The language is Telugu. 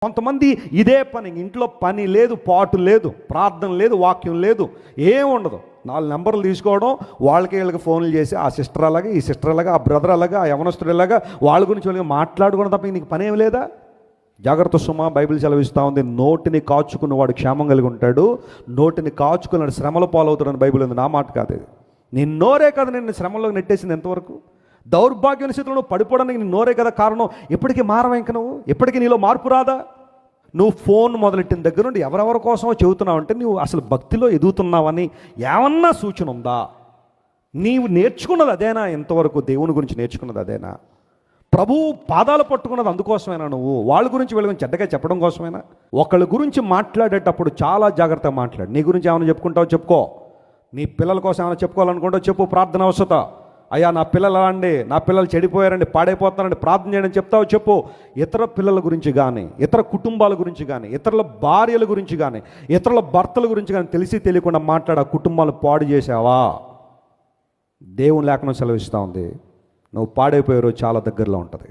కొంతమంది ఇదే పని, ఇంట్లో పని లేదు, పాటు లేదు, ప్రార్థన లేదు, వాక్యం లేదు, ఏం ఉండదు. 4 నెంబర్లు తీసుకోవడం, వాళ్ళకి వీళ్ళకి ఫోన్లు చేసి ఆ సిస్టర్ అలాగా, ఈ సిస్టర్ అలాగా, ఆ బ్రదర్ అలాగా, ఆ యవనస్తుడు ఇలాగా, వాళ్ళ గురించి వాళ్ళకి మాట్లాడుకోవడం తప్ప నీకు పని ఏం లేదా? జాగ్రత్త సుమా, బైబిల్ సెలవిస్తూ ఉంది, నోటిని కాచుకున్నవాడు క్షేమం కలిగి ఉంటాడు, నోటిని కాచుకున్నాడు శ్రమల పాలవుతాడని బైబిల్ ఉంది. నా మాట కాదు ఇది. నీ నోరే కదా నేను శ్రమంలోకి నెట్టేసింది ఎంతవరకు. దౌర్భాగ్య స్థితిలో నువ్వు పడిపోవడానికి నీ నోరే కదా కారణం. ఎప్పటికీ మారవా ఇంక నువ్వు? ఎప్పటికీ నీలో మార్పు రాదా? నువ్వు ఫోన్ మొదలెట్టిన దగ్గర నుండి ఎవరెవరి కోసమో చెబుతున్నావు అంటే నువ్వు అసలు భక్తిలో ఎదుగుతున్నావని ఏమన్నా సూచన ఉందా? నీవు నేర్చుకున్నది అదేనా? ఎంతవరకు దేవుని గురించి నేర్చుకున్నది అదేనా? ప్రభువు పాదాలు పట్టుకున్నది అందుకోసమేనా? నువ్వు వాళ్ళ గురించి వీళ్ళ గురించి చెడ్డగా చెప్పడం కోసమేనా? ఒకళ్ళ గురించి మాట్లాడేటప్పుడు చాలా జాగ్రత్తగా మాట్లాడు. నీ గురించి ఏమైనా చెప్పుకుంటావు చెప్పుకో, నీ పిల్లల కోసం ఏమైనా చెప్పుకోవాలనుకుంటావు చెప్పు. ప్రార్థన అవసరత, అయ్యా నా పిల్లలు అలా అండి, నా పిల్లలు చెడిపోయారండి, పాడైపోతున్నారండి, ప్రార్థన చేయడం చెప్తావు చెప్పు. ఇతర పిల్లల గురించి కానీ, ఇతర కుటుంబాల గురించి కానీ, ఇతరుల భార్యల గురించి కానీ, ఇతరుల భర్తల గురించి కానీ తెలిసి తెలియకుండా మాట్లాడ కుటుంబాలను పాడు చేసావా? దేవుని లేఖనం సెలవిస్తూ ఉంది, నువ్వు పాడైపోయే రోజు చాలా దగ్గరలో ఉంటుంది.